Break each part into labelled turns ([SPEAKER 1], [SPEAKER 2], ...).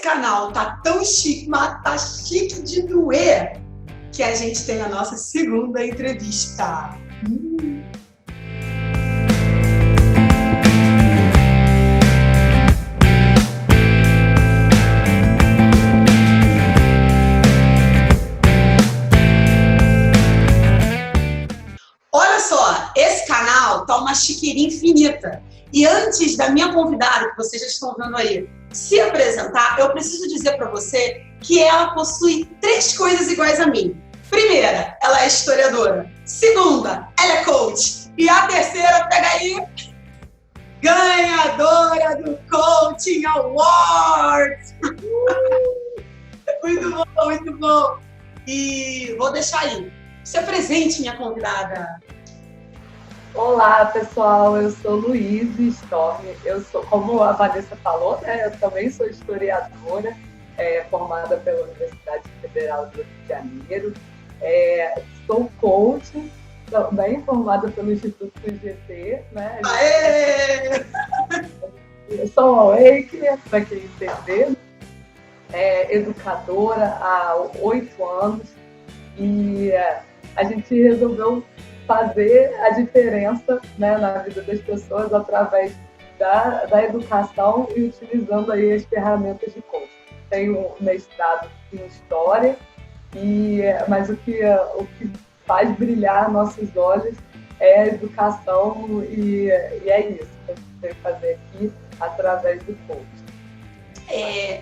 [SPEAKER 1] canal tá tão chique, mas tá chique de doer, que a gente tem a nossa segunda entrevista. Olha só, esse canal tá uma chiqueirinha infinita. E antes da minha convidada, que vocês já estão vendo aí, se apresentar, eu preciso dizer para você que ela possui 3 coisas iguais a mim. Primeira, ela é historiadora. Segunda, ela é coach. E a terceira, pega aí, ganhadora do Coaching Awards. Muito bom, muito bom. E vou deixar aí. Se apresente, minha convidada.
[SPEAKER 2] Olá, pessoal. Eu sou Luísa Storm. Eu sou, como a Vanessa falou, né? Eu também sou historiadora, formada pela Universidade Federal do Rio de Janeiro. Sou coach, também formada pelo Instituto IGT, né?
[SPEAKER 1] Aê!
[SPEAKER 2] Eu sou Awakener, para quem entender. Educadora há 8 anos e a gente resolveu fazer a diferença, né, na vida das pessoas através da educação e utilizando aí as ferramentas de coaching. Tenho mestrado em História, mas o que faz brilhar nossos olhos é a educação e é isso que a gente veio fazer aqui através do coaching.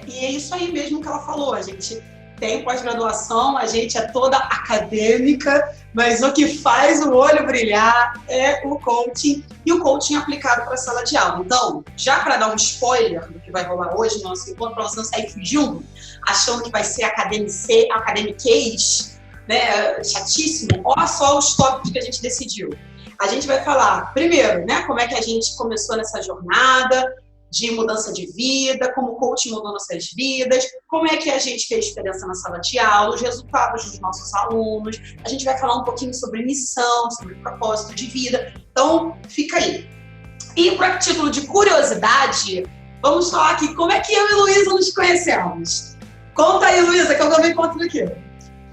[SPEAKER 1] E é isso aí mesmo que ela falou, a gente tem pós-graduação, a gente é toda acadêmica, mas o que faz o olho brilhar é o coaching e o coaching aplicado para a sala de aula. Então, já para dar um spoiler do que vai rolar hoje no nosso encontro, para você não sair fugindo, achando que vai ser academiquez, né, chatíssimo, olha só os tópicos que a gente decidiu. A gente vai falar, primeiro, né, como é que a gente começou nessa jornada de mudança de vida, como o coaching mudou nossas vidas, como é que a gente fez diferença na sala de aula, os resultados dos nossos alunos. A gente vai falar um pouquinho sobre missão, sobre propósito de vida. Então, fica aí. E para título de curiosidade, vamos falar aqui como é que eu e Luísa nos conhecemos. Conta aí, Luísa, que eu também conto aqui.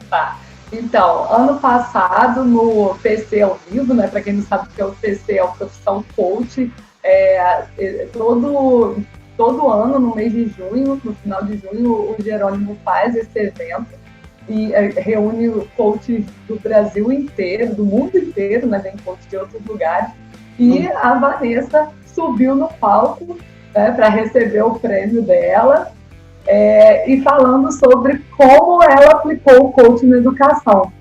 [SPEAKER 2] Tá. Então, ano passado, no PC ao vivo, né, para quem não sabe o que é o PC, é o Profissão Coach, todo ano, no mês de junho, no final de junho, o Jerônimo faz esse evento e reúne coaches do Brasil inteiro, do mundo inteiro, né? Vem coaches de outros lugares. E a Vanessa subiu no palco, né, para receber o prêmio dela e falando sobre como ela aplicou o coaching na educação.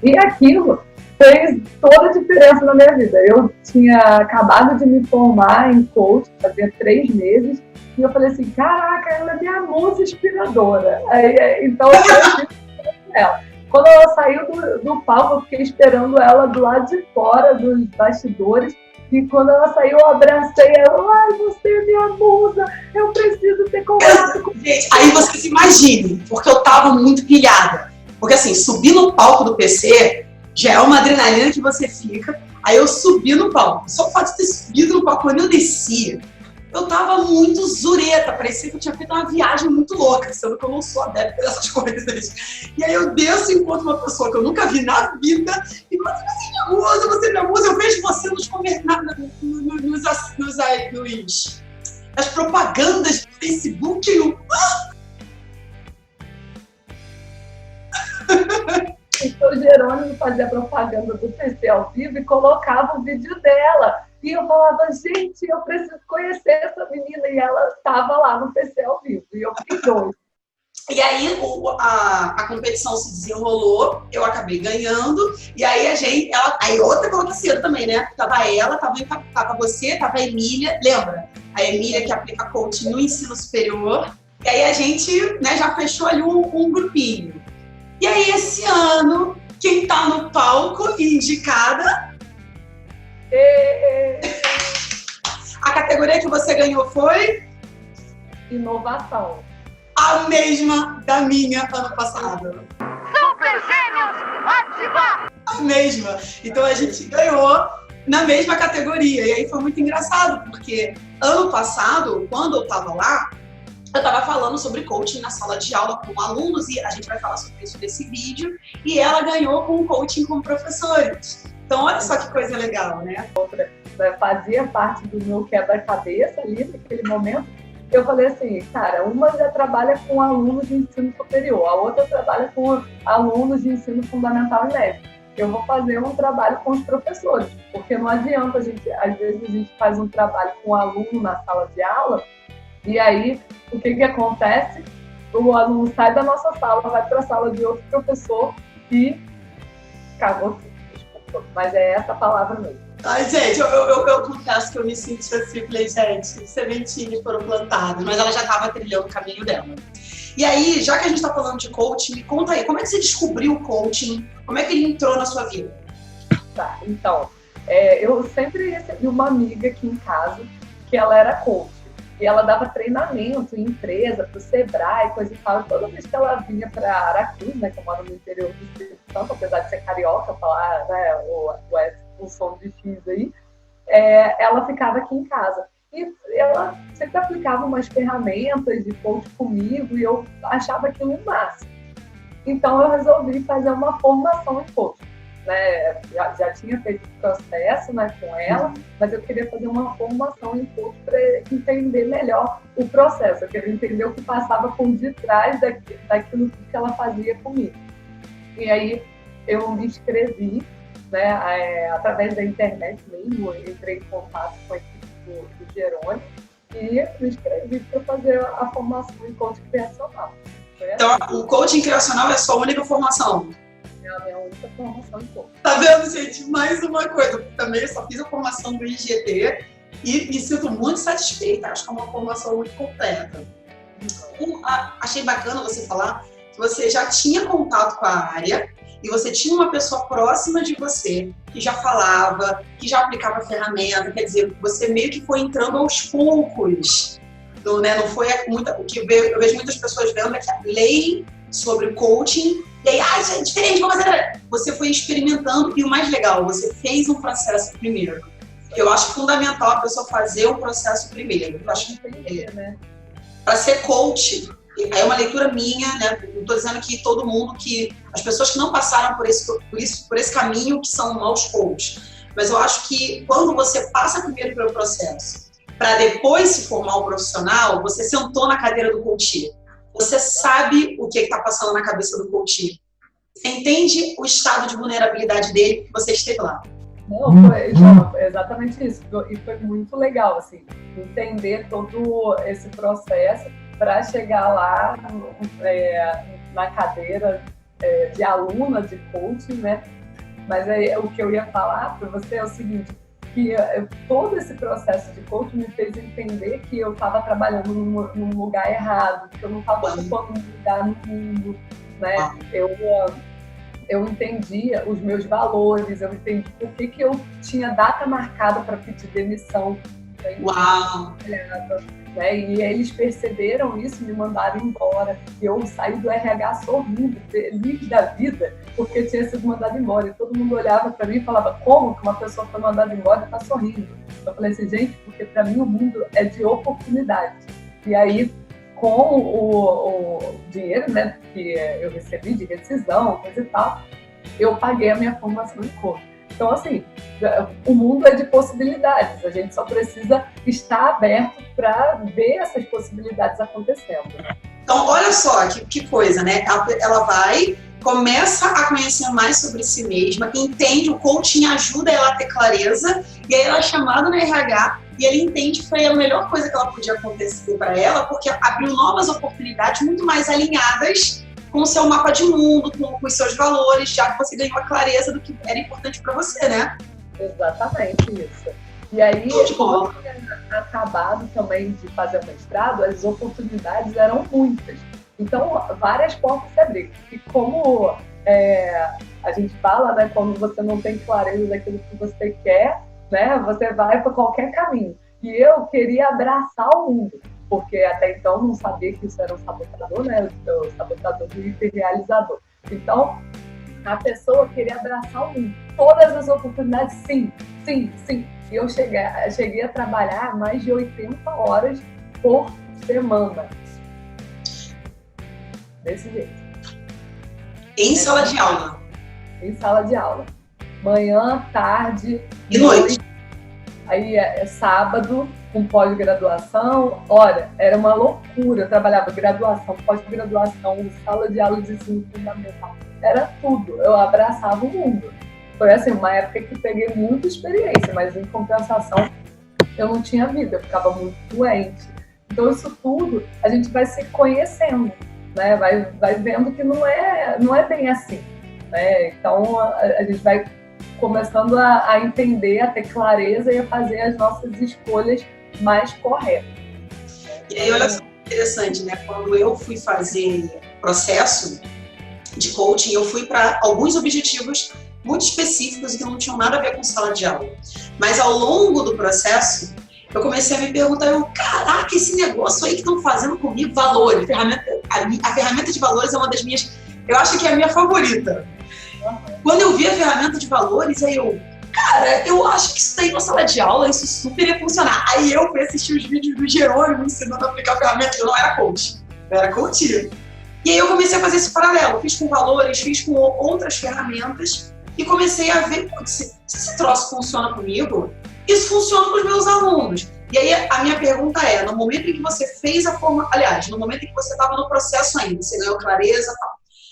[SPEAKER 2] E aquilo fez toda a diferença na minha vida. Eu tinha acabado de me formar em coaching, fazia 3 meses, e eu falei assim, caraca, ela é minha musa inspiradora. Então eu fiz ela. Quando ela saiu do palco, eu fiquei esperando ela do lado de fora, dos bastidores, e quando ela saiu, eu abracei ela, ai, você é minha musa, eu preciso ter contato com você.
[SPEAKER 1] Gente, aí vocês imaginem, porque eu tava muito pilhada. Porque assim, subir no palco do PC já é uma adrenalina que você fica. Aí eu subi no palco. Só o fato de ter subido no palco, quando eu descia, eu tava muito zureta. Parecia que eu tinha feito uma viagem muito louca, sendo que eu não sou adepta dessas coisas. E aí eu desço e encontro uma pessoa que eu nunca vi na vida. E você é minha musa, você é minha musa. Eu vejo você nas propagandas do Facebook.
[SPEAKER 2] Então o Jerônimo fazia propaganda do PC ao vivo e colocava o vídeo dela. E eu falava, gente, eu preciso conhecer essa menina. E ela estava lá no PC ao vivo. E eu fiquei doida.
[SPEAKER 1] E aí a competição se desenrolou, eu acabei ganhando. E aí aí outra aconteceu também, né? Tava ela, tava você, tava a Emília. Lembra? A Emília que aplica coaching no ensino superior. E aí a gente, né, já fechou ali um grupinho. E aí, esse ano, quem tá no palco indicada? A categoria que você ganhou foi?
[SPEAKER 2] Inovação.
[SPEAKER 1] A mesma da minha ano passado.
[SPEAKER 3] Super Gêmeos, ativar!
[SPEAKER 1] A mesma. Então a gente ganhou na mesma categoria. E aí foi muito engraçado, porque ano passado, quando eu tava lá, eu estava falando sobre coaching na sala de aula com alunos e a gente vai falar sobre isso nesse vídeo. E ela ganhou com coaching com professores. Então, olha só que coisa legal, né?
[SPEAKER 2] Fazia parte do meu quebra-cabeça ali naquele momento. Eu falei assim, cara, uma já trabalha com alunos de ensino superior, a outra trabalha com alunos de ensino fundamental e médio. Eu vou fazer um trabalho com os professores, porque não adianta às vezes a gente faz um trabalho com o aluno na sala de aula, e aí o que acontece? O aluno sai da nossa sala, vai para a sala de outro professor e cagou tudo. Desculpa, mas é essa palavra mesmo.
[SPEAKER 1] Ai, gente, eu confesso que eu me sinto assim, falei, gente, sementinhas foram plantadas, mas ela já estava trilhando o caminho dela. E aí, já que a gente está falando de coaching, me conta aí, como é que você descobriu o coaching? Como é que ele entrou na sua vida?
[SPEAKER 2] Tá, então, eu sempre recebi uma amiga aqui em casa que ela era coach. E ela dava treinamento em empresa, para o Sebrae, coisa e tal. E toda vez que ela vinha para Aracruz, né, que eu moro no interior do Espírito Santo, apesar de ser carioca, falar, né, o som de X aí, ela ficava aqui em casa. E ela sempre aplicava umas ferramentas de coach comigo e eu achava aquilo o máximo. Então eu resolvi fazer uma formação em coach. Né? Já tinha feito o processo, né, com ela, mas eu queria fazer uma formação em coach para entender melhor o processo. Eu queria entender o que passava por detrás daquilo que ela fazia comigo. E aí eu me inscrevi, né, através da internet mesmo, eu entrei em contato com a equipe do Jerônimo e me inscrevi para fazer a formação em coaching criacional.
[SPEAKER 1] Então, o coaching criacional é a sua única formação?
[SPEAKER 2] É a minha única formação em coaching.
[SPEAKER 1] Tá vendo, gente? Mais uma coisa. Também só fiz a formação do IGT e me sinto muito satisfeita. Acho que é uma formação muito completa. Achei bacana você falar que você já tinha contato com a área e você tinha uma pessoa próxima de você que já falava, que já aplicava a ferramenta, quer dizer, você meio que foi entrando aos poucos, né? Não foi o que eu vejo muitas pessoas vendo é que leem sobre coaching e aí, é diferente, vamos fazer. Você foi experimentando e o mais legal, você fez um processo primeiro. Eu acho fundamental a pessoa fazer o processo primeiro. Eu acho que para ser coach, é uma leitura minha, né? Não estou dizendo que todo mundo, que as pessoas que não passaram por esse caminho que são maus coaches. Mas eu acho que quando você passa primeiro pelo processo, para depois se formar um profissional, você sentou na cadeira do coach. Você sabe o que está passando na cabeça do coach. Você entende o estado de vulnerabilidade dele que você esteve lá.
[SPEAKER 2] Não, foi exatamente isso. E foi muito legal, assim, entender todo esse processo para chegar lá na cadeira de aluna de coaching, né? Mas aí, o que eu ia falar para você é o seguinte, que todo esse processo de coaching me fez entender que eu estava trabalhando num lugar errado, que eu não estava ocupando um lugar no mundo, né? Eu entendia os meus valores, eu entendi por que eu tinha data marcada para pedir demissão. Né?
[SPEAKER 1] Uau!
[SPEAKER 2] Né? E eles perceberam isso, me mandaram embora. Eu saí do RH sorrindo, feliz da vida, porque tinha sido mandado embora. E todo mundo olhava para mim e falava, como que uma pessoa foi mandada embora e está sorrindo? Eu falei assim, gente, porque para mim o mundo é de oportunidades. E aí, com o dinheiro, né, que eu recebi de rescisão, coisa e tal, eu paguei a minha formação em coaching. Então, assim, o mundo é de possibilidades. A gente só precisa estar aberto para ver essas possibilidades acontecendo.
[SPEAKER 1] Então, olha só que coisa, né? Ela vai, começa a conhecer mais sobre si mesma, entende, o coaching ajuda ela a ter clareza, e aí ela é chamada no RH e ele entende que foi a melhor coisa que ela podia acontecer para ela, porque abriu novas oportunidades muito mais alinhadas com o seu mapa de mundo, com os seus valores, já que você ganhou a clareza do que era importante para você, né?
[SPEAKER 2] Exatamente isso. E aí, como eu tinha acabado também de fazer o mestrado, as oportunidades eram muitas. Então, várias portas se abriram. E como a gente fala, né, quando você não tem clareza daquilo que você quer, né, você vai para qualquer caminho. E eu queria abraçar o mundo, porque até então não sabia que isso era um sabotador, né, o sabotador do hiperrealizador. Então, a pessoa queria abraçar o mundo. Todas as oportunidades, sim, sim, sim. E eu cheguei a trabalhar mais de 80 horas por semana. desse jeito.
[SPEAKER 1] Em sala de aula?
[SPEAKER 2] Em sala de aula. Manhã, tarde
[SPEAKER 1] e noite.
[SPEAKER 2] Aí é sábado, com pós-graduação. Olha, era uma loucura. Eu trabalhava graduação, pós-graduação, sala de aula de ensino fundamental. Era tudo. Eu abraçava o mundo. Foi assim, uma época que peguei muita experiência, mas em compensação eu não tinha vida, eu ficava muito doente. Então isso tudo a gente vai se conhecendo, né? Vai vendo que não é bem assim, né? Então a gente vai começando a entender, a ter clareza e a fazer as nossas escolhas mais corretas.
[SPEAKER 1] E aí, olha só que interessante, né? Quando eu fui fazer processo de coaching, eu fui para alguns objetivos muito específicos e que não tinham nada a ver com sala de aula. Mas ao longo do processo, eu comecei a me perguntar, caraca, esse negócio aí que estão fazendo comigo, valores, a ferramenta de valores é uma das minhas, eu acho que é a minha favorita. Quando eu vi a ferramenta de valores, aí cara, eu acho que isso aí na sala de aula, isso super ia funcionar. Aí eu fui assistir os vídeos do Jerônimo ensinando a aplicar a ferramenta, eu não era coach, eu era coach. E aí eu comecei a fazer esse paralelo, fiz com valores, fiz com outras ferramentas e comecei a ver, se esse troço funciona comigo, isso funciona com os meus alunos. E aí a minha pergunta é, no momento em que você fez a formação, aliás, no momento em que você estava no processo ainda, você ganhou clareza e tal,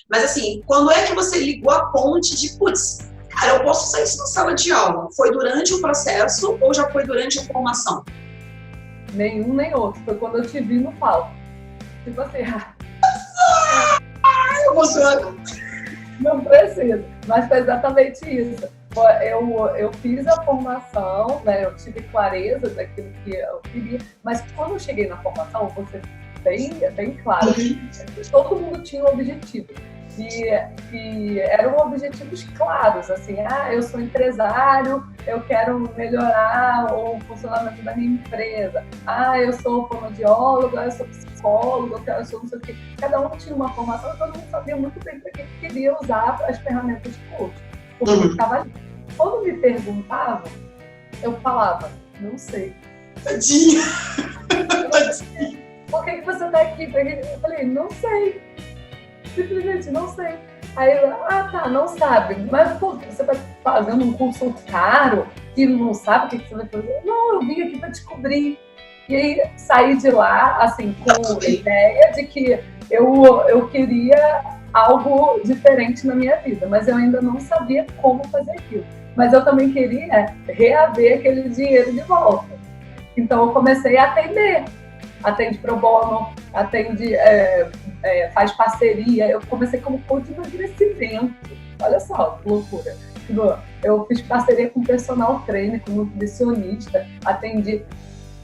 [SPEAKER 1] mas assim, quando é que você ligou a ponte de, cara, eu posso usar isso na sala de aula? Foi durante o processo ou já foi durante a formação?
[SPEAKER 2] Nenhum nem outro, foi quando eu te vi no palco. Tipo assim,
[SPEAKER 1] emocionado.
[SPEAKER 2] Não precisa, mas foi exatamente isso. Eu fiz a formação, né, eu tive clareza daquilo que eu queria, mas quando eu cheguei na formação, vou ser bem claro, todo mundo tinha um objetivo. E eram objetivos claros, assim, eu sou empresário, eu quero melhorar o funcionamento da minha empresa, eu sou fonoaudióloga, eu sou psicóloga, eu sou não sei o quê. Cada um tinha uma formação e todo mundo sabia muito bem para que queria usar as ferramentas de coaching, porque estava ali. Quando me perguntavam, eu falava, não sei.
[SPEAKER 1] Tadinha!
[SPEAKER 2] Por que você está aqui? Eu falei, não sei. Simplesmente não sei. Aí eu, não sabe. Mas, você está fazendo um curso caro e não sabe o que você vai fazer? Não, eu vim aqui para descobrir. E aí saí de lá, assim, com a ideia de que eu queria algo diferente na minha vida, mas eu ainda não sabia como fazer aquilo. Mas eu também queria reaver aquele dinheiro de volta. Então eu comecei a atender. Atende pro bono, faz parceria. Eu comecei como coach de emagrecimento. Olha só, que loucura. Eu fiz parceria com personal trainer, com nutricionista, atendi.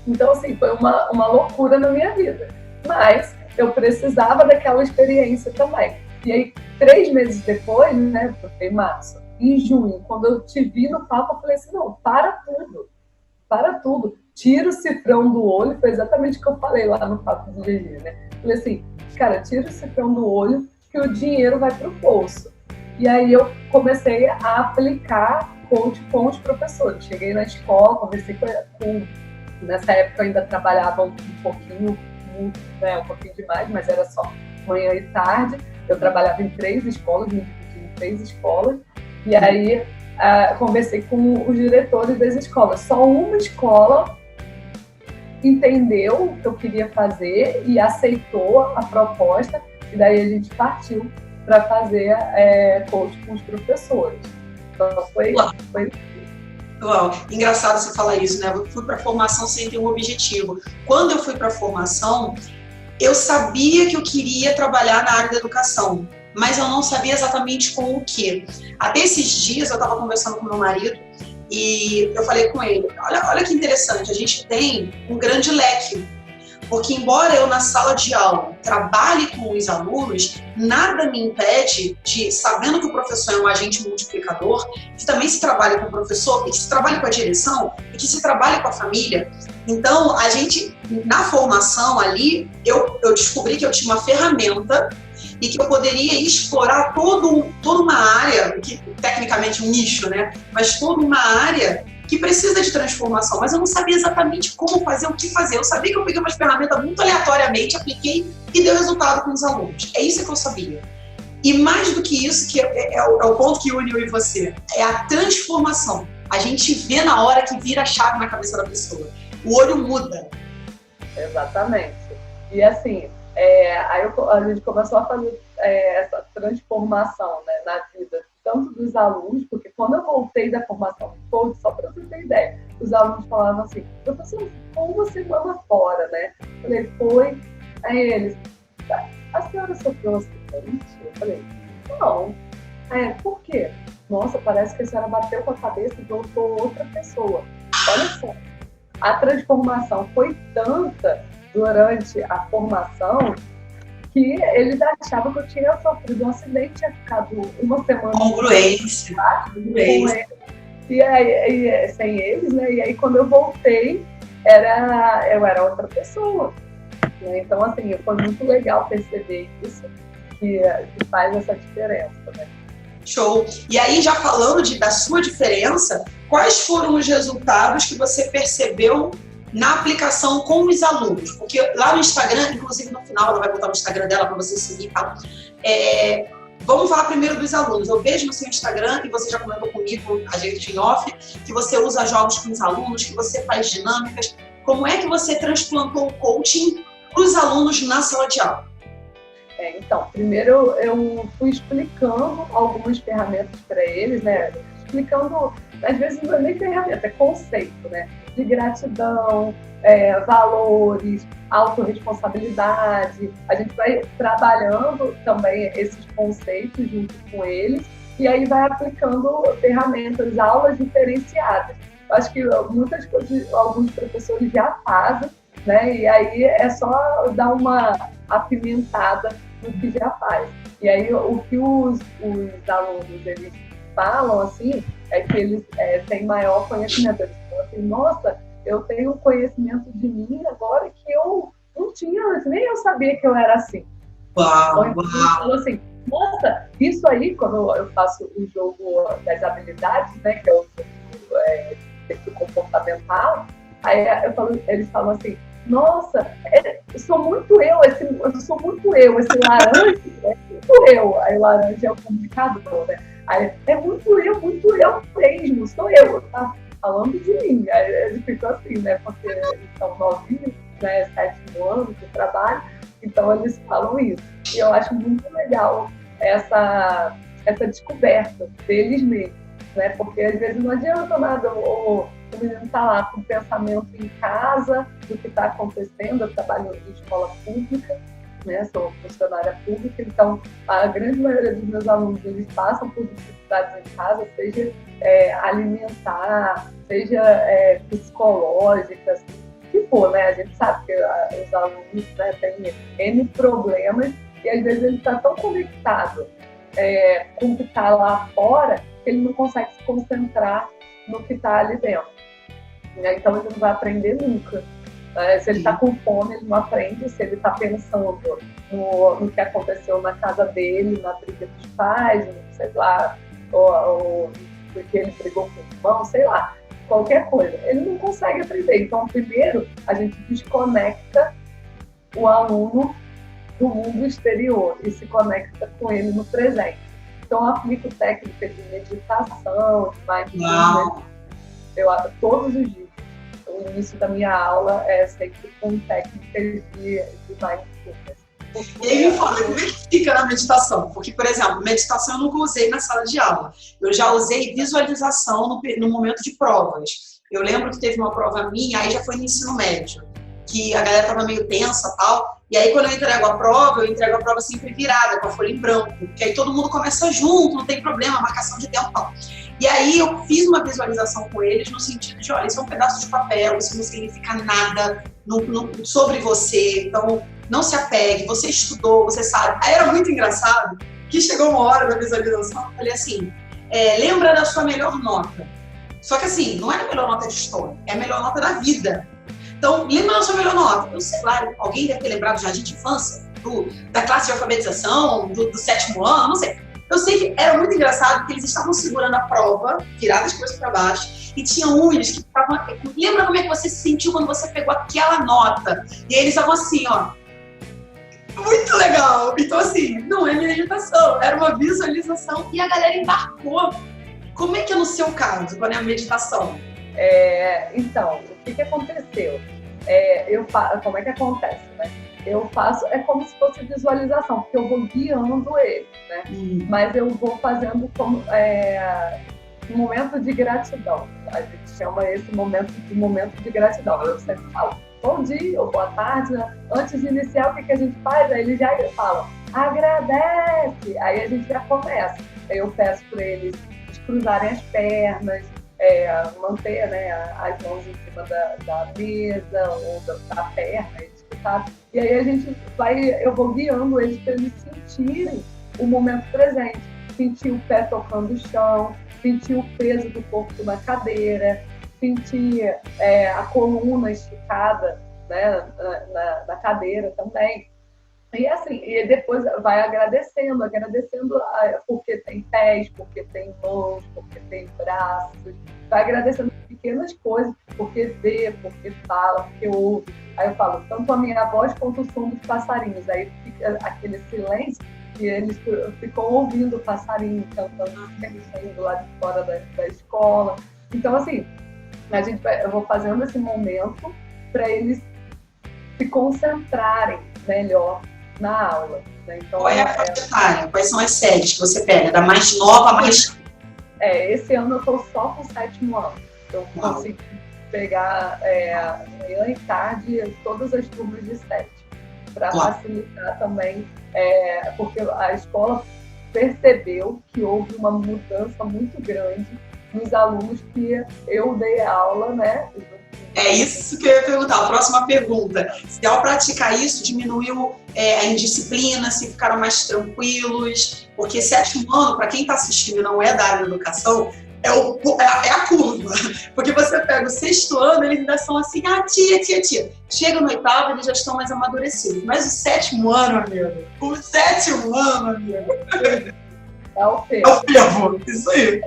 [SPEAKER 2] Então, assim, foi uma loucura na minha vida. Mas eu precisava daquela experiência também. E aí, 3 meses depois, né, foi em março, em junho, quando eu te vi no palco, eu falei assim, não, para tudo. Tira o cifrão do olho, foi exatamente o que eu falei lá no papo do GG, né? Falei assim, cara, tira o cifrão do olho que o dinheiro vai pro bolso. E aí eu comecei a aplicar coach com os professores. Cheguei na escola, conversei com nessa época eu ainda trabalhava um pouquinho, né, um pouquinho demais, mas era só manhã e tarde. Eu trabalhava em 3 escolas, me dividi em 3 escolas. E aí conversei com os diretores das escolas. Só uma escola entendeu o que eu queria fazer e aceitou a proposta, e daí a gente partiu para fazer coach com os professores. Então foi...
[SPEAKER 1] Uau, engraçado você falar isso, né? Eu fui para a formação sem ter um objetivo. Quando eu fui para a formação, eu sabia que eu queria trabalhar na área da educação, mas eu não sabia exatamente com o quê. Até esses dias eu estava conversando com meu marido e eu falei com ele, olha que interessante, a gente tem um grande leque, porque embora eu na sala de aula trabalhe com os alunos, nada me impede de, sabendo que o professor é um agente multiplicador, que também se trabalhe com o professor, e que se trabalhe com a direção, e que se trabalhe com a família. Então, a gente, na formação ali, eu descobri que eu tinha uma ferramenta e que eu poderia explorar toda uma área, que tecnicamente um nicho, né? Mas toda uma área que precisa de transformação, mas eu não sabia exatamente como fazer, o que fazer. Eu sabia que eu peguei umas ferramentas muito aleatoriamente, apliquei e deu resultado com os alunos. É isso que eu sabia. E mais do que isso, que é o ponto que une eu e você, é a transformação. A gente vê na hora que vira a chave na cabeça da pessoa. O olho muda.
[SPEAKER 2] Exatamente. E assim, aí a gente começou a fazer essa transformação, né, na vida, tanto dos alunos, porque quando eu voltei da formação de coach, só para você ter ideia, os alunos falavam assim, professor, como você manda fora, né? Eu falei, foi. Aí eles, a senhora sofreu acidente? Eu falei, não. Por quê? Nossa, parece que a senhora bateu com a cabeça e voltou outra pessoa. Olha só, a transformação foi tanta durante a formação que eles achavam que eu tinha sofrido um acidente, tinha ficado uma semana...
[SPEAKER 1] Congruência.
[SPEAKER 2] E aí, sem eles, né? E aí, quando eu voltei, eu era outra pessoa. Né? Então, assim, foi muito legal perceber isso, que faz essa diferença, né?
[SPEAKER 1] Show! E aí, já falando da sua diferença, quais foram os resultados que você percebeu na aplicação com os alunos? Porque lá no Instagram, inclusive no final, ela vai botar o Instagram dela para você seguir e tal. Vamos falar primeiro dos alunos. Eu vejo no seu Instagram, e você já comentou comigo, a gente em off, que você usa jogos com os alunos, que você faz dinâmicas. Como é que você transplantou o coaching para os alunos na sala de aula?
[SPEAKER 2] Então, primeiro eu fui explicando algumas ferramentas para eles, né? Explicando, às vezes não é nem ferramenta, é conceito, né? De gratidão, valores, autorresponsabilidade. A gente vai trabalhando também esses conceitos junto com eles e aí vai aplicando ferramentas, aulas diferenciadas. Acho que muitas coisas, alguns professores já fazem, né? E aí é só dar uma apimentada no que já faz. E aí o que os alunos eles falam assim é que eles têm maior conhecimento. Eles falam assim, nossa, eu tenho conhecimento de mim agora que eu não tinha antes, nem eu sabia que eu era assim.
[SPEAKER 1] Uau,
[SPEAKER 2] então, eles falam assim, nossa, isso aí, quando eu faço o jogo das habilidades, né, que é o jogo comportamental, aí eles falam assim, nossa, eu sou muito eu, esse laranja é muito eu. Aí o laranja é o comunicador, né? Aí é muito eu mesmo, sou eu, tá falando de mim. Aí ele ficou assim, né? Porque eles são novinhos, né? 7º ano de trabalho, então eles falam isso. E eu acho muito legal essa descoberta deles mesmos, né? Porque às vezes não adianta nada o menino está lá com pensamento em casa do que está acontecendo. Eu trabalho em escola pública, né? Sou funcionária pública, então a grande maioria dos meus alunos eles passam por dificuldades em casa, seja alimentar, seja psicológicas, o que for, né? A gente sabe que os alunos, né, têm N problemas e às vezes ele está tão conectado com o que está lá fora que ele não consegue se concentrar no que está ali dentro. Então ele não vai aprender nunca. Se ele está com fome, ele não aprende. Se ele está pensando no que aconteceu na casa dele, na briga dos pais, sei lá, ou porque ele brigou com o irmão, sei lá, qualquer coisa. Ele não consegue aprender. Então, primeiro, a gente desconecta o aluno do mundo exterior e se conecta com ele no presente. Então, eu aplico técnicas de meditação, de mindfulness. Todos os dias, o início da minha aula é sempre com técnicas de mindfulness.
[SPEAKER 1] E aí me fala, como é que fica na meditação? Porque, por exemplo, meditação eu nunca usei na sala de aula. Eu já usei visualização no momento de provas. Eu lembro que teve uma prova minha, aí já foi no ensino médio, que a galera tava meio tensa e tal. E aí, quando eu entrego a prova sempre virada, com a folha em branco. Porque aí todo mundo começa junto, não tem problema, marcação de tempo e tal. E aí eu fiz uma visualização com eles no sentido de, olha, isso é um pedaço de papel, isso não significa nada sobre você, então não se apegue, você estudou, você sabe. Aí era muito engraçado que chegou uma hora da visualização, eu falei assim, lembra da sua melhor nota. Só que assim, não é a melhor nota de história, é a melhor nota da vida. Então, lembra da sua melhor nota. Eu sei lá, alguém deve ter lembrado do jardim de infância, da classe de alfabetização, do 7º ano, não sei. Eu sei que era muito engraçado, porque eles estavam segurando a prova, viradas de cabeça para baixo, e tinha uns que estavam... Lembra como é que você se sentiu quando você pegou aquela nota? E aí eles estavam assim, ó. Muito legal! Então, assim, não é meditação, era uma visualização e a galera embarcou. Como é que é no seu caso, quando é a meditação?
[SPEAKER 2] Então, o que aconteceu? Como é que acontece, né? Eu faço, é como se fosse visualização, porque eu vou guiando ele, né? Mas eu vou fazendo como um momento de gratidão. A gente chama esse momento de gratidão. Eu sempre falo, bom dia ou boa tarde, né? Antes de iniciar, o que a gente faz? Aí eles já falam, agradece! Aí a gente já começa. Aí eu peço para eles cruzarem as pernas, manter, né, as mãos em cima da mesa ou da perna, sabe? E aí eu vou guiando eles para eles sentirem o momento presente, sentir o pé tocando o chão, sentir o peso do corpo na cadeira, sentir a coluna esticada, né, na cadeira também. E assim, e depois vai agradecendo porque tem pés, porque tem mãos, porque tem braços, vai agradecendo pequenas coisas, porque vê, porque fala, porque ouve. Aí eu falo, tanto a minha voz quanto o som dos passarinhos. Aí fica aquele silêncio e eles ficam ouvindo o passarinho cantando, saindo lá de fora da escola. Então, assim, eu vou fazendo esse momento para eles se concentrarem melhor na aula. Né? Então,
[SPEAKER 1] qual é a faixa etária? Quais são as séries que você pega? Da mais nova a mais...
[SPEAKER 2] Esse ano eu estou só com o 7º ano. Eu consegui pegar manhã e tarde todas as turmas de 7, para facilitar também, porque a escola percebeu que houve uma mudança muito grande nos alunos que eu dei aula, né?
[SPEAKER 1] É isso que eu ia perguntar, a próxima pergunta. Se ao praticar isso, diminuiu a indisciplina, se ficaram mais tranquilos? Porque 7º ano, para quem está assistindo e não é da área da educação, é a curva. Porque você pega o 6º ano, eles ainda são assim, tia. Chega no 8º, eles já estão mais amadurecidos. Mas o 7º ano, amigo,
[SPEAKER 2] é o
[SPEAKER 1] fervo, isso aí.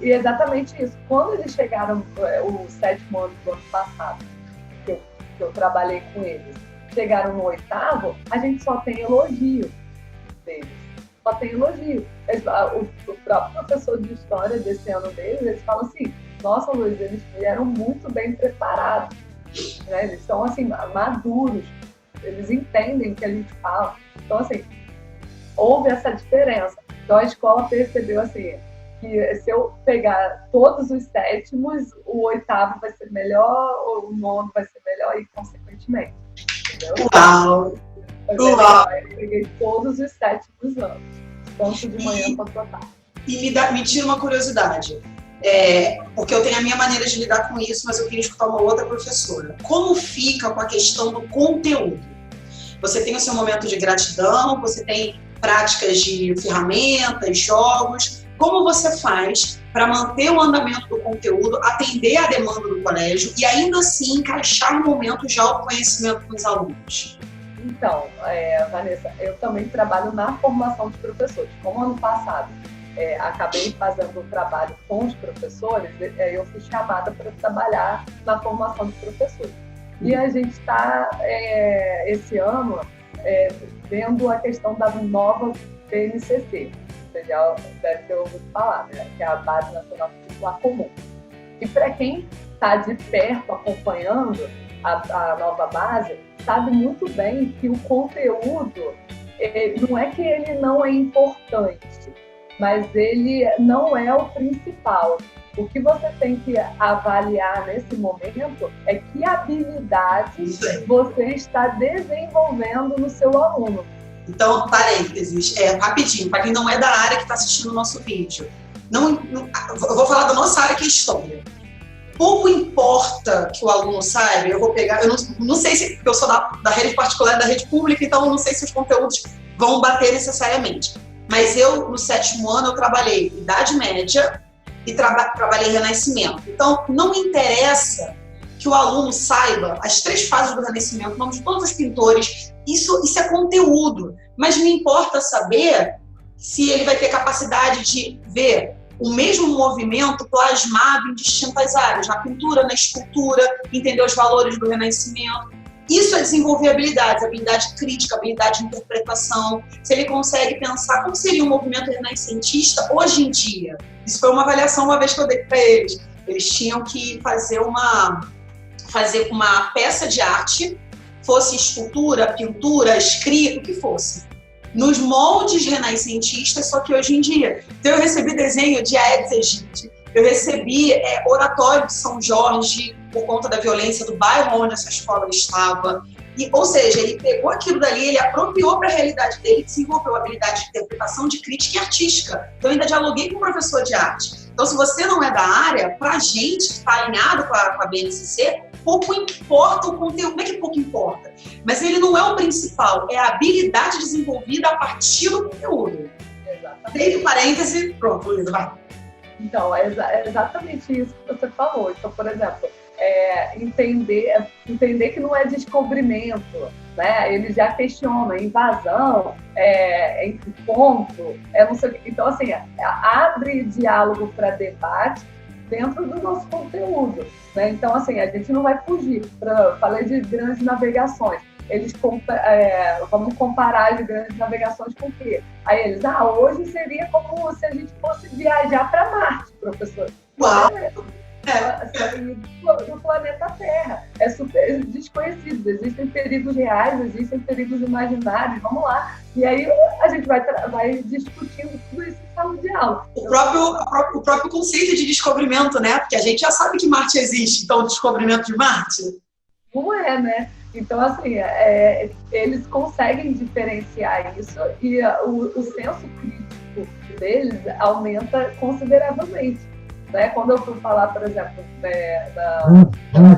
[SPEAKER 2] E exatamente isso. Quando eles chegaram, o 7º ano do ano passado, que eu trabalhei com eles, chegaram no 8º, a gente só tem elogio deles. Só tem elogio. O próprio professor de história desse ano deles, eles falam assim, nossa, Luiz, eles vieram muito bem preparados. Né? Eles são, assim, maduros. Eles entendem o que a gente fala. Então, assim, houve essa diferença. Então a escola percebeu assim, que se eu pegar todos os 7º, o 8º vai ser melhor, o 9º vai ser melhor e consequentemente. Entendeu?
[SPEAKER 1] Uau!
[SPEAKER 2] Eu peguei todos os 7º anos, tanto de manhã quanto à tarde.
[SPEAKER 1] E me tira uma curiosidade, porque eu tenho a minha maneira de lidar com isso, mas eu queria escutar uma outra professora. Como fica com a questão do conteúdo? Você tem o seu momento de gratidão, você tem práticas de ferramentas, jogos. Como você faz para manter o andamento do conteúdo, atender a demanda do colégio e ainda assim encaixar no momento de autoconhecimento com os alunos?
[SPEAKER 2] Então, Vanessa, eu também trabalho na formação de professores. Como ano passado acabei fazendo um trabalho com os professores, eu fui chamada para trabalhar na formação de professores. E a gente está, esse ano, vendo a questão da nova BNCC, você já deve ter ouvido falar, né? Que é a Base Nacional Curricular Comum. E para quem está de perto acompanhando a nova base, sabe muito bem que o conteúdo, não é que ele não é importante, mas ele não é o principal. O que você tem que avaliar nesse momento é que habilidades você está desenvolvendo no seu aluno.
[SPEAKER 1] Então, parênteses, rapidinho, para quem não é da área que está assistindo o nosso vídeo. Eu vou falar da nossa área, que é história. Pouco importa que o aluno saiba, eu vou pegar, eu não sei se, porque eu sou da rede particular e da rede pública, então eu não sei se os conteúdos vão bater necessariamente. Mas eu, no 7º ano, eu trabalhei Idade Média e trabalhei Renascimento. Então, não me interessa que o aluno saiba as 3 fases do Renascimento, o nome de todos os pintores, isso é conteúdo. Mas me importa saber se ele vai ter capacidade de ver o mesmo movimento plasmado em distintas áreas, na pintura, na escultura, entender os valores do Renascimento. Isso é desenvolver habilidade crítica, habilidade de interpretação. Se ele consegue pensar como seria um movimento renascentista hoje em dia. Isso foi uma avaliação uma vez que eu dei para eles. Eles tinham que fazer uma peça de arte, fosse escultura, pintura, escrito, o que fosse, nos moldes renascentistas, só que hoje em dia. Então eu recebi desenho de Aedes aegypti, eu recebi oratório de São Jorge, por conta da violência do bairro onde essa escola estava. Ou seja, ele pegou aquilo dali, ele apropriou para a realidade dele, desenvolveu a habilidade de interpretação, de crítica e artística. Então eu ainda dialoguei com o professor de arte. Então se você não é da área, para a gente que está alinhado com a BNCC, pouco importa o conteúdo. Não é que pouco importa, mas ele não é o principal, é a habilidade desenvolvida a partir do conteúdo. Feito parêntese, pronto, Luísa, vai.
[SPEAKER 2] Então, é exatamente isso que você falou. Então, por exemplo, entender que não é descobrimento, né? Ele já questiona invasão, ponto, não sei o que. Então, assim, abre diálogo para debate dentro do nosso conteúdo, né? Então, assim, a gente não vai fugir. Falei de grandes navegações. Vamos comparar as grandes navegações com o quê? Aí eles, hoje seria como se a gente fosse viajar para Marte, professor.
[SPEAKER 1] Uau!
[SPEAKER 2] Do planeta Terra. É super desconhecido. Existem perigos reais, existem perigos imaginários. Vamos lá. E aí a gente vai discutindo tudo isso em sala de aula.
[SPEAKER 1] O próprio conceito de descobrimento, né? Porque a gente já sabe que Marte existe. Então, o descobrimento de Marte?
[SPEAKER 2] Não é, né? Então, assim, eles conseguem diferenciar isso e o senso crítico deles aumenta consideravelmente. Né? Quando eu fui falar, por exemplo,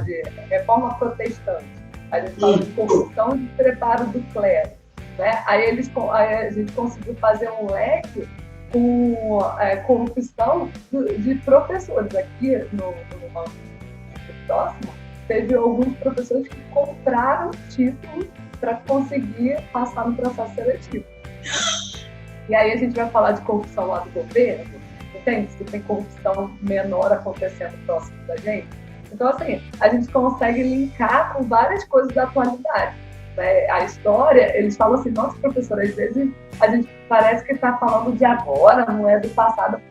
[SPEAKER 2] de reforma protestante, a gente fala de corrupção de preparo do clero. Né? Aí a gente conseguiu fazer um leque com corrupção de professores. Aqui no próximo, teve alguns professores que compraram título para conseguir passar no processo seletivo. E aí a gente vai falar de corrupção lá do governo, entende? Se tem corrupção menor acontecendo próximo da gente. Então, assim, a gente consegue linkar com várias coisas da atualidade. Né? A história, eles falam assim, nossa, professora, às vezes a gente parece que está falando de agora, não é do passado,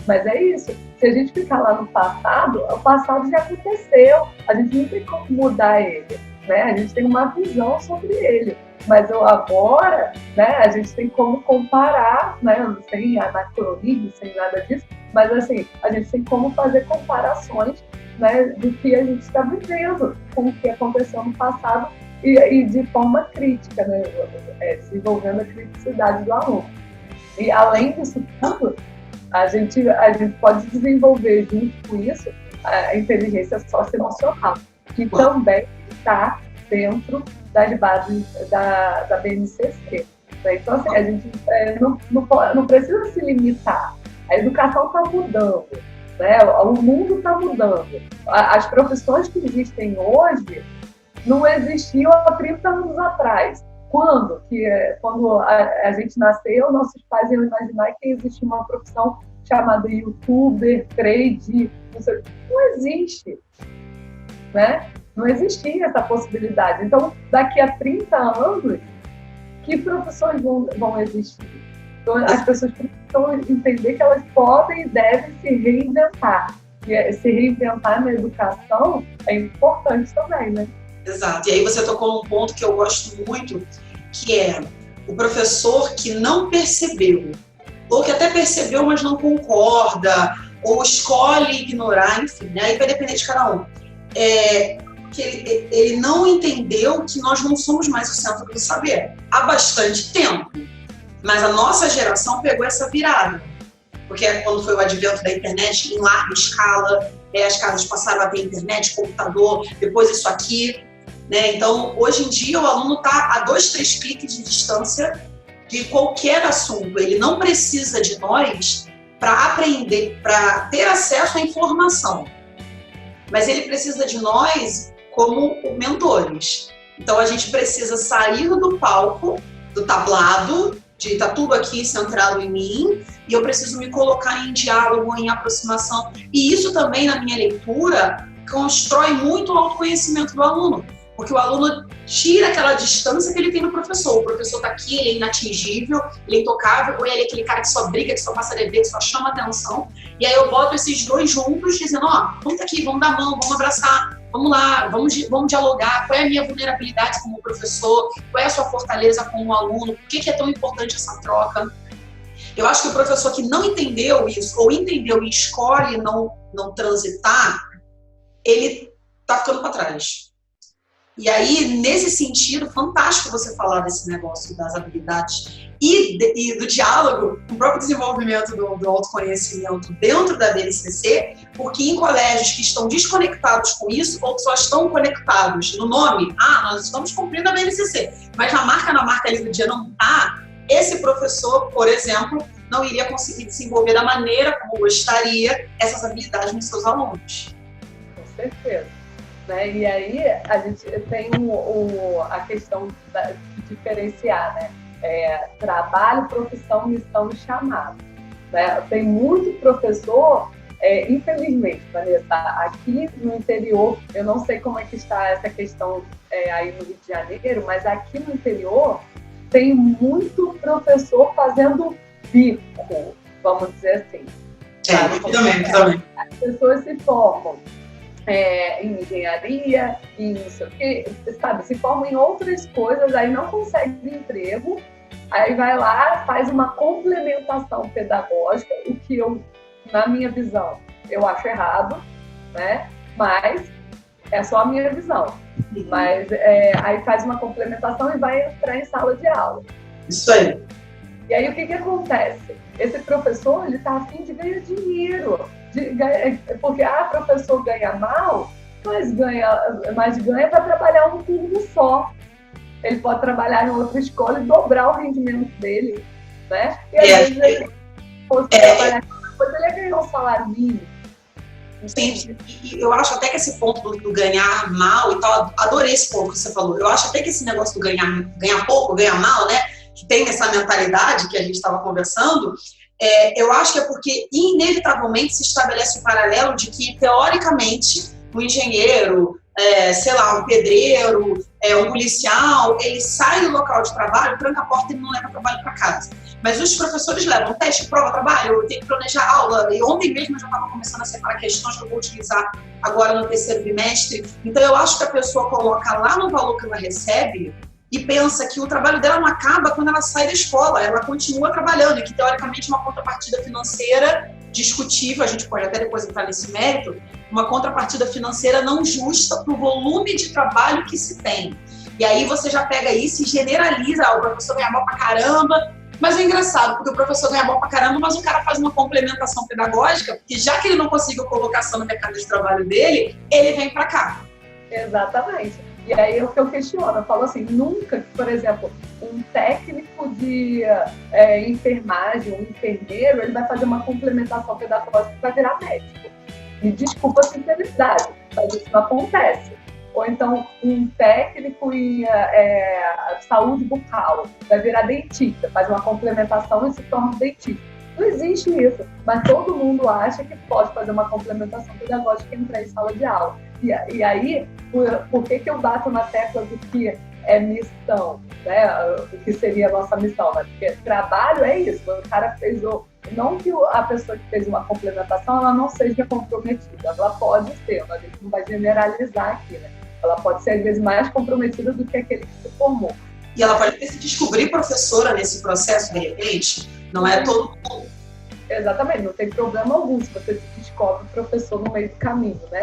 [SPEAKER 2] mas é isso. Se a gente ficar lá no passado, o passado já aconteceu, a gente não tem como mudar ele, né? A gente tem uma visão sobre ele, mas o agora, né, a gente tem como comparar, né, sem anacronismo, sem nada disso, mas assim, a gente tem como fazer comparações, né, do que a gente está vivendo com o que aconteceu no passado e de forma crítica, né, desenvolvendo a criticidade do aluno. E além disso tudo, a gente pode desenvolver junto com isso a inteligência socioemocional, que também está dentro das bases da BNCC. Então, assim, a gente não precisa se limitar. A educação está mudando, né? O mundo está mudando. As profissões que existem hoje não existiam há 30 anos atrás. Quando a gente nasceu, nossos pais iam imaginar que existia uma profissão chamada youtuber, trade, não existe, né? Não existia essa possibilidade. Então, daqui a 30 anos, que profissões vão existir? Então, as pessoas precisam entender que elas podem e devem se reinventar. E se reinventar na educação é importante também, né?
[SPEAKER 1] Exato. E aí você tocou num ponto que eu gosto muito, que é o professor que não percebeu, ou que até percebeu, mas não concorda, ou escolhe ignorar, enfim, né? Aí vai depender de cada um. Que ele não entendeu que nós não somos mais o centro do saber há bastante tempo. Mas a nossa geração pegou essa virada. Porque quando foi o advento da internet em larga escala, as casas passaram a ter internet, computador, depois isso aqui. Né? Então, hoje em dia, o aluno está a 2, 3 cliques de distância de qualquer assunto. Ele não precisa de nós para aprender, para ter acesso à informação. Mas ele precisa de nós como mentores. Então, a gente precisa sair do palco, do tablado, de estar tudo aqui centrado em mim, e eu preciso me colocar em diálogo, em aproximação. E isso também, na minha leitura, constrói muito o autoconhecimento do aluno, porque o aluno tira aquela distância que ele tem do professor. O professor está aqui, ele é inatingível, ele é intocável, ou ele é aquele cara que só briga, que só passa dever, que só chama atenção. E aí eu boto esses dois juntos, dizendo, vamos aqui, vamos dar mão, vamos abraçar, vamos lá, vamos dialogar, qual é a minha vulnerabilidade como professor, qual é a sua fortaleza como aluno, por que é tão importante essa troca. Eu acho que o professor que não entendeu isso, ou entendeu e escolhe não transitar, ele está ficando para trás. E aí, nesse sentido, fantástico você falar desse negócio das habilidades e do diálogo, do próprio desenvolvimento do autoconhecimento dentro da BNCC, porque em colégios que estão desconectados com isso, ou que só estão conectados no nome, nós estamos cumprindo a BNCC, mas na marca ali do dia não está, esse professor, por exemplo, não iria conseguir desenvolver da maneira como gostaria essas habilidades nos seus alunos.
[SPEAKER 2] Com certeza. Né? E aí a gente tem a questão de diferenciar, né? Trabalho, profissão, missão e chamado. Né? Tem muito professor, infelizmente, Vanessa, aqui no interior, eu não sei como é que está essa questão aí no Rio de Janeiro, mas aqui no interior tem muito professor fazendo bico, vamos dizer assim.
[SPEAKER 1] Também.
[SPEAKER 2] As pessoas se formam em engenharia, em não sei o quê, sabe? Se formam em outras coisas, aí não consegue emprego, aí vai lá, faz uma complementação pedagógica, o que eu, na minha visão, eu acho errado, né? Mas é só a minha visão. Mas aí faz uma complementação e vai entrar em sala de aula.
[SPEAKER 1] Isso aí.
[SPEAKER 2] E aí o que acontece? Esse professor, ele tá a fim de ganhar dinheiro. Porque professor ganha mal, mas ganha para trabalhar um turno só. Ele pode trabalhar em outra escola e dobrar o rendimento dele, né? E às vezes ele fosse trabalhar em outra coisa, ele ia ganhar um salário mínimo.
[SPEAKER 1] Sim, e eu acho até que esse ponto do ganhar mal e tal, adorei esse ponto que você falou. Eu acho até que esse negócio do ganhar pouco, ganhar mal, né? Que tem essa mentalidade que a gente estava conversando, eu acho que é porque inevitavelmente se estabelece um paralelo de que, teoricamente, um engenheiro, um pedreiro, um policial, ele sai do local de trabalho, tranca a porta e não leva trabalho para casa. Mas os professores levam teste, prova, trabalho, tem que planejar aula. E ontem mesmo eu já estava começando a separar questões que eu vou utilizar agora no terceiro bimestre. Então eu acho que a pessoa coloca lá no valor que ela recebe e pensa que o trabalho dela não acaba quando ela sai da escola, ela continua trabalhando, e que teoricamente uma contrapartida financeira discutível, a gente pode até depois entrar nesse mérito, uma contrapartida financeira não justa para o volume de trabalho que se tem. E aí você já pega isso e generaliza, o professor ganha mal pra caramba, mas é engraçado, porque o professor ganha mal pra caramba, mas o cara faz uma complementação pedagógica, porque já que ele não conseguiu colocação no mercado de trabalho dele, ele vem para cá.
[SPEAKER 2] Exatamente. E aí é o que eu questiono, eu falo assim, nunca que, por exemplo, um técnico de enfermagem, um enfermeiro, ele vai fazer uma complementação pedagógica para virar médico. Me desculpa a sinceridade, mas isso não acontece. Ou então, um técnico em saúde bucal vai virar dentista, faz uma complementação e se torna dentista. Não existe isso, mas todo mundo acha que pode fazer uma complementação pedagógica e entrar em sala de aula. E aí, por que eu bato na tecla do que é missão, né? O que seria a nossa missão, né? Porque trabalho é isso, o cara fez não que a pessoa que fez uma complementação, ela não seja comprometida, ela pode ser, a gente não vai generalizar aqui, né? Ela pode ser, às vezes, mais comprometida do que aquele que se formou.
[SPEAKER 1] E ela pode se descobrir professora nesse processo, de repente, não é todo mundo.
[SPEAKER 2] Exatamente, não tem problema algum se você se descobre professor no meio do caminho, né?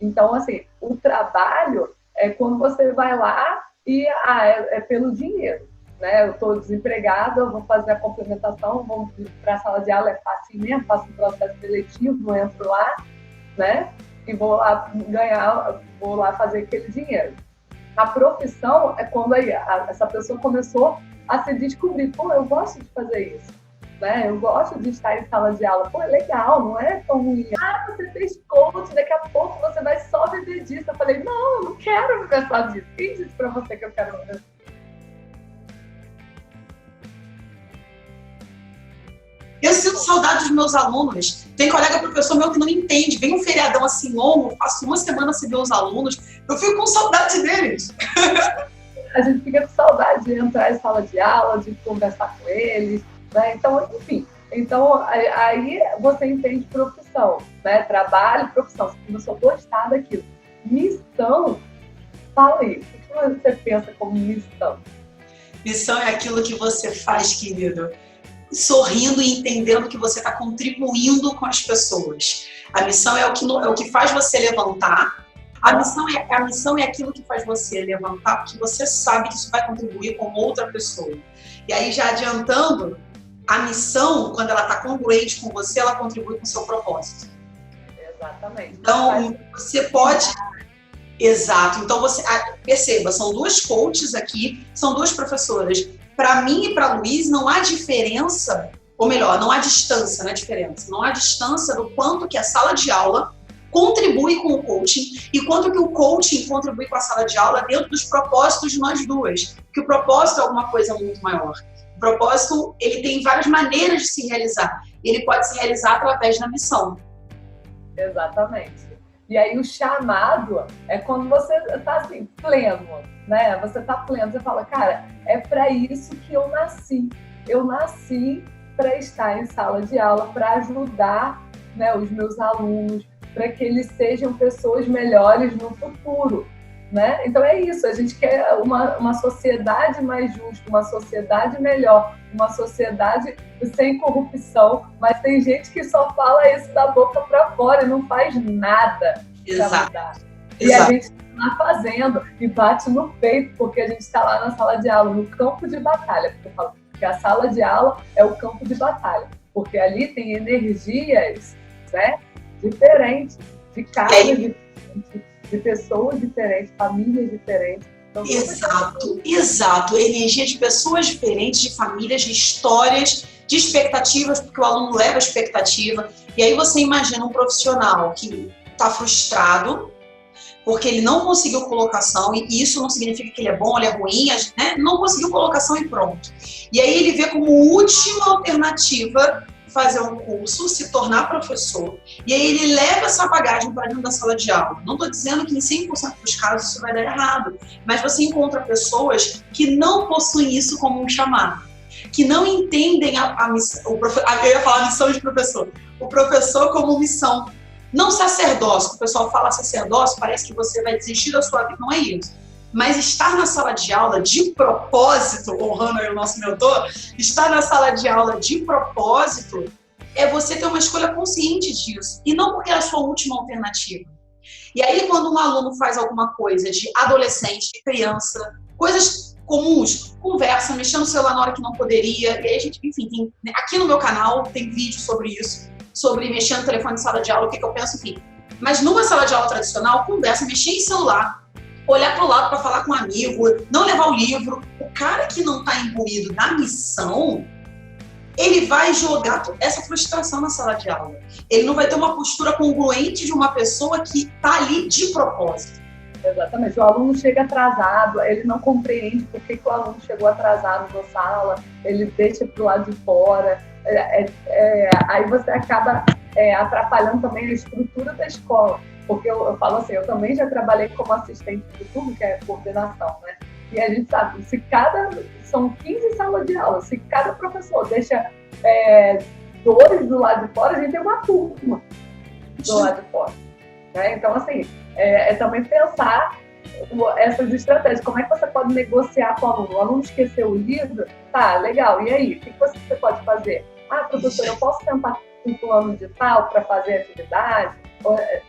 [SPEAKER 2] Então, assim, o trabalho é quando você vai lá e é pelo dinheiro, né? Eu estou desempregada, eu vou fazer a complementação, vou para a sala de aula, é fácil mesmo, faço um processo seletivo, entro lá, né? E vou lá vou lá fazer aquele dinheiro. A profissão é quando essa pessoa começou a se descobrir, pô, eu gosto de fazer isso. Né? Eu gosto de estar em sala de aula. Pô, é legal, não é tão ruim. Você fez coach, daqui a pouco você vai só viver disso. Eu falei, não, eu não quero viver só disso. Quem disse pra você que eu quero viver?
[SPEAKER 1] saudade dos meus alunos. Tem colega professor meu que não entende. Vem um feriadão assim longo, faço uma semana sem ver os alunos, eu fico com saudade deles.
[SPEAKER 2] A gente fica com saudade de entrar em sala de aula, de conversar com eles, né? Então, enfim. Então, aí você entende profissão, né? Trabalho, profissão. Você começou a gostar daquilo. Missão, fala aí. O que você pensa como missão?
[SPEAKER 1] Missão é aquilo que você faz, querido, sorrindo e entendendo que você está contribuindo com as pessoas. A missão é o que faz você levantar. A missão é aquilo que faz você levantar, porque você sabe que isso vai contribuir com outra pessoa. E aí, já adiantando, a missão, quando ela está congruente com você, ela contribui com o seu propósito.
[SPEAKER 2] Exatamente.
[SPEAKER 1] Então, você pode... Exato. Então, perceba, são duas coaches aqui, são duas professoras. Para mim e para a Luiz, não há diferença, ou melhor, não há distância, não é diferença. Não há distância do quanto que a sala de aula contribui com o coaching e quanto que o coaching contribui com a sala de aula dentro dos propósitos de nós duas. Porque o propósito é alguma coisa muito maior. O propósito, ele tem várias maneiras de se realizar. Ele pode se realizar através da missão.
[SPEAKER 2] Exatamente. E aí o chamado é quando você está assim, pleno, né? Você está pleno, você fala, cara, é para isso que eu nasci. Eu nasci para estar em sala de aula, para ajudar, né, os meus alunos, para que eles sejam pessoas melhores no futuro, né? Então é isso, a gente quer uma sociedade mais justa, uma sociedade melhor, uma sociedade sem corrupção, mas tem gente que só fala isso da boca para fora e não faz nada para mudar. E a gente está lá fazendo e bate no peito porque a gente está lá na sala de aula, no campo de batalha, porque eu falo que a sala de aula é o campo de batalha, porque ali tem energias, né, diferentes, de casas diferentes, de pessoas diferentes, famílias diferentes. Então,
[SPEAKER 1] exato. Energia de pessoas diferentes, de famílias, de histórias, de expectativas, porque o aluno leva a expectativa. E aí você imagina um profissional que está frustrado porque ele não conseguiu colocação, e isso não significa que ele é bom, ele é ruim, né? Não conseguiu colocação e pronto. E aí ele vê como última alternativa fazer um curso, se tornar professor, e aí ele leva essa bagagem para dentro da sala de aula. Não estou dizendo que em 100% dos casos isso vai dar errado, mas você encontra pessoas que não possuem isso como um chamado, que não entendem a missão, eu ia falar missão de professor, o professor como missão. Não sacerdócio, o pessoal fala sacerdócio, parece que você vai desistir da sua vida, não é isso. Mas estar na sala de aula de propósito, honrando aí o nosso mentor, estar na sala de aula de propósito é você ter uma escolha consciente disso, e não porque é a sua última alternativa. E aí, quando um aluno faz alguma coisa de adolescente, de criança, coisas comuns, conversa, mexendo no celular na hora que não poderia, e aí a gente, enfim, aqui no meu canal tem vídeo sobre isso, sobre mexer no telefone em sala de aula, o que eu penso, enfim. Mas numa sala de aula tradicional, conversa, mexer em celular, olhar para o lado para falar com um amigo, não levar o livro. O cara que não está imbuído da missão, ele vai jogar essa frustração na sala de aula. Ele não vai ter uma postura congruente de uma pessoa que está ali de propósito.
[SPEAKER 2] Exatamente. O aluno chega atrasado, ele não compreende por que o aluno chegou atrasado na sala, ele deixa para o lado de fora. Aí você acaba atrapalhando também a estrutura da escola. Porque eu falo assim, eu também já trabalhei como assistente de turno, que é coordenação, né? E a gente sabe, são 15 salas de aula, se cada professor deixa 2 do lado de fora, a gente tem uma turma do lado de fora. Né? Então, assim, também pensar essas estratégias. Como é que você pode negociar com o aluno? O aluno esqueceu o livro? Tá, legal. E aí? O que você pode fazer? Ah, professor, eu posso tentar um plano de tal para fazer a atividade?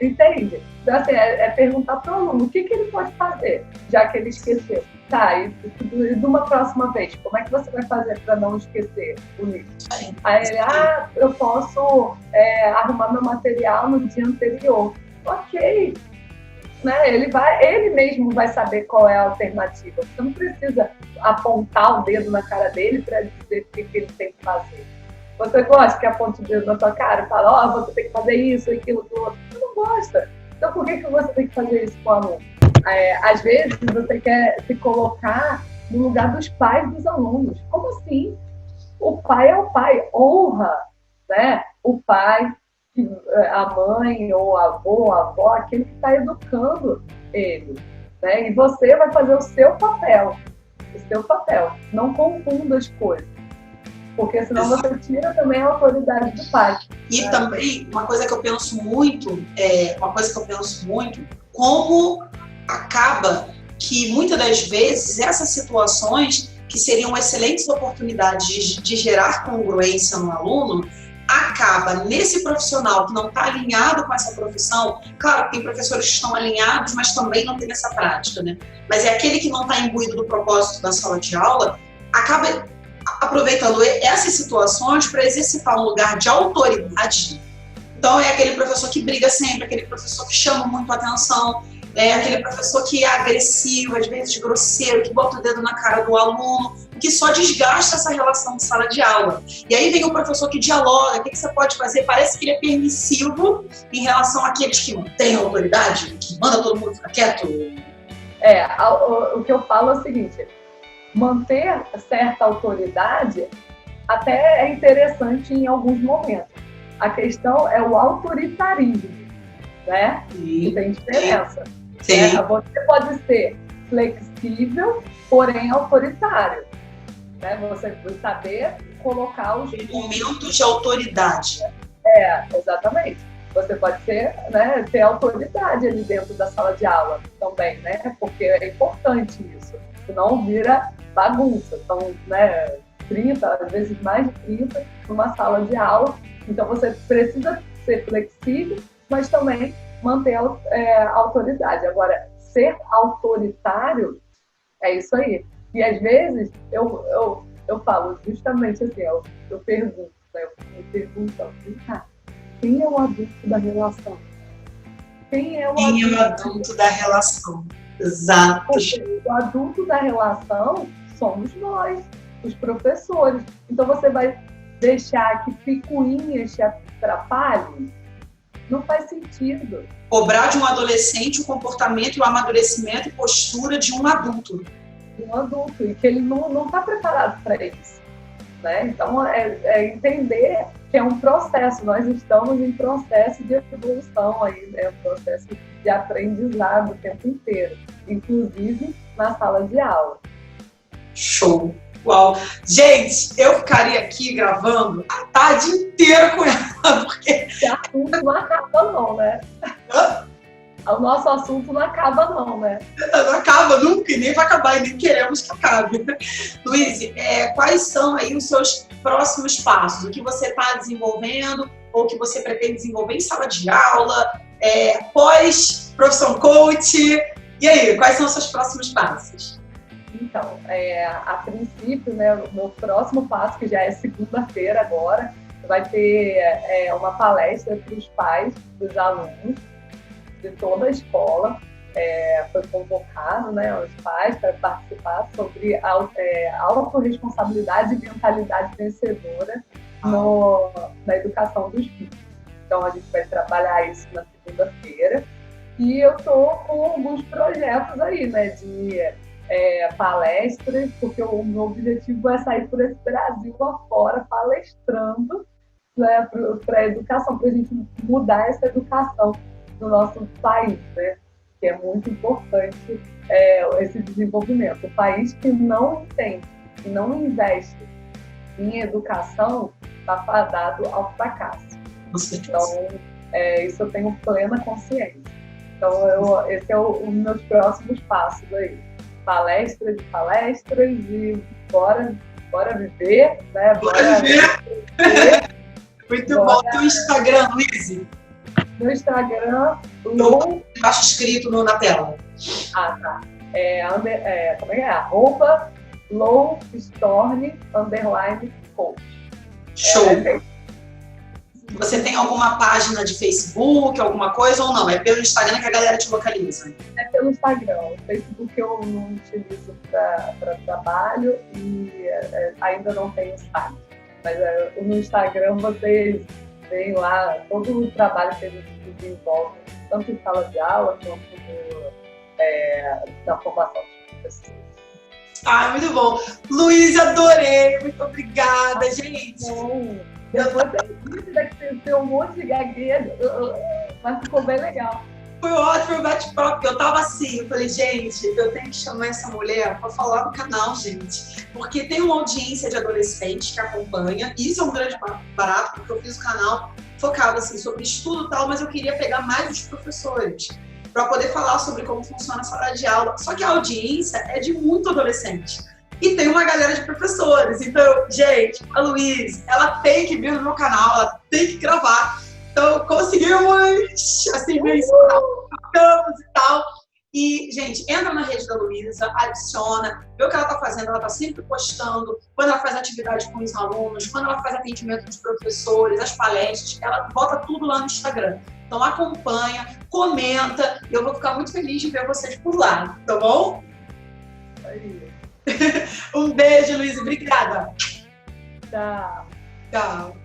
[SPEAKER 2] Entende? Então, assim, perguntar para o aluno o que ele pode fazer, já que ele esqueceu. Tá, e de uma próxima vez, como é que você vai fazer para não esquecer o livro? Aí ele, eu posso arrumar meu material no dia anterior. Ok. Né? Ele mesmo vai saber qual é a alternativa. Você não precisa apontar o dedo na cara dele para dizer o que ele tem que fazer. Você gosta que aponte o dedo na sua cara e fala, você tem que fazer isso, aquilo, outro. Você não gosta. Então por que você tem que fazer isso com o aluno? Às vezes você quer se colocar no lugar dos pais dos alunos. Como assim? O pai é o pai. Honra né? O pai, a mãe, ou a avô, a avó, aquele que está educando ele, né? E você vai fazer o seu papel. Não confunda as coisas, porque senão você tira também a autoridade do pai.
[SPEAKER 1] E também, uma coisa que eu penso muito, como acaba que muitas das vezes essas situações que seriam excelentes oportunidades de gerar congruência no aluno, acaba nesse profissional que não está alinhado com essa profissão. Claro que tem professores que estão alinhados, mas também não tem essa prática, né? Mas é aquele que não está imbuído do propósito da sala de aula, acaba aproveitando essas situações para exercitar um lugar de autoridade. Então é aquele professor que briga sempre, aquele professor que chama muito a atenção, aquele professor que é agressivo, às vezes grosseiro, que bota o dedo na cara do aluno, que só desgasta essa relação de sala de aula. E aí vem o professor que dialoga, o que você pode fazer? Parece que ele é permissivo em relação àqueles que não têm autoridade, que manda todo mundo ficar quieto.
[SPEAKER 2] O que eu falo é o seguinte, manter certa autoridade até é interessante em alguns momentos. A questão é o autoritarismo, né? Que tem diferença.
[SPEAKER 1] Sim.
[SPEAKER 2] Você pode ser flexível, porém autoritário. Né? Você saber colocar os
[SPEAKER 1] momentos de autoridade.
[SPEAKER 2] Exatamente. Você pode ser, né, ter autoridade ali dentro da sala de aula também, né? Porque é importante isso. Senão vira bagunça. Então, né, 30, às vezes mais de 30, numa sala de aula. Então, você precisa ser flexível, mas também manter a autoridade. Agora, ser autoritário é isso aí. E, às vezes, eu falo justamente assim, eu pergunto, né, eu me perguntando, quem é o adulto da relação? Quem é o
[SPEAKER 1] adulto da relação? Exato.
[SPEAKER 2] Porque o adulto da relação somos nós, os professores. Então, você vai deixar que picuinhas te atrapalhem? Não faz sentido.
[SPEAKER 1] Cobrar de um adolescente o comportamento, o amadurecimento e postura de um adulto.
[SPEAKER 2] E que ele não está preparado para isso. Né? Então, é entender que é um processo. Nós estamos em processo de evolução, aí, né? Um processo de aprendizado o tempo inteiro, inclusive na sala de aula.
[SPEAKER 1] Show! Uau! Gente, eu ficaria aqui gravando a tarde inteira com ela, porque...
[SPEAKER 2] Esse assunto não acaba não, né? O nosso assunto não acaba não, né?
[SPEAKER 1] Não acaba nunca, e nem vai acabar, e nem queremos que acabe. Luiz, quais são aí os seus próximos passos? O que você está desenvolvendo, ou o que você pretende desenvolver em sala de aula, pós-profissão coach? E aí, quais são os seus próximos passos?
[SPEAKER 2] Então, a princípio, né, o meu próximo passo, que já é segunda-feira agora, vai ter uma palestra para os pais dos alunos de toda a escola. Foi convocado, né, os pais para participar sobre autorresponsabilidade e mentalidade vencedora na educação dos filhos. Então, a gente vai trabalhar isso na segunda-feira. E eu estou com alguns projetos aí, né, de palestras, porque o meu objetivo é sair por esse Brasil afora palestrando, né, para a educação, para a gente mudar essa educação do nosso país, né? Que é muito importante esse desenvolvimento. O país que não tem, que não investe em educação, está fadado ao fracasso. Então, isso eu tenho plena consciência. Então, esse é os meus próximos passos aí. Palestra de palestras e bora viver, né?
[SPEAKER 1] Bora viver! Muito bom. Teu Instagram, Luiz?
[SPEAKER 2] No Instagram,
[SPEAKER 1] Embaixo escrito na tela.
[SPEAKER 2] Ah, tá. Como é? @lowstorm_coach.
[SPEAKER 1] Show. Você tem alguma página de Facebook, alguma coisa ou não? É pelo Instagram que a galera te localiza?
[SPEAKER 2] É pelo Instagram. O Facebook eu não utilizo para trabalho e ainda não tenho site. Mas no Instagram vocês veem lá todo o trabalho que a gente desenvolve, tanto em sala de aula quanto na formação de professores.
[SPEAKER 1] Muito bom. Luiz, adorei. Muito obrigada, gente.
[SPEAKER 2] Depois tem dúvida que tem um monte de gaguejo, mas ficou bem legal.
[SPEAKER 1] Foi ótimo o bate-papo, eu tava assim, eu falei, gente, eu tenho que chamar essa mulher para falar no canal, gente. Porque tem uma audiência de adolescentes que acompanha, e isso é um grande barato, porque eu fiz o canal focado assim, sobre estudo e tal, mas eu queria pegar mais os professores para poder falar sobre como funciona a sala de aula. Só que a audiência é de muito adolescente. E tem uma galera de professores. Então, gente, a Luísa, ela tem que vir no meu canal, ela tem que gravar. Então, conseguimos, assim, mensurar, e tal. E, gente, entra na rede da Luísa, adiciona, vê o que ela está fazendo, ela está sempre postando, quando ela faz atividade com os alunos, quando ela faz atendimento dos professores, as palestras, ela bota tudo lá no Instagram. Então, acompanha, comenta, e eu vou ficar muito feliz de ver vocês por lá, tá bom?
[SPEAKER 2] Aí.
[SPEAKER 1] Um beijo, Luísa, obrigada.
[SPEAKER 2] Tchau.
[SPEAKER 1] Tchau.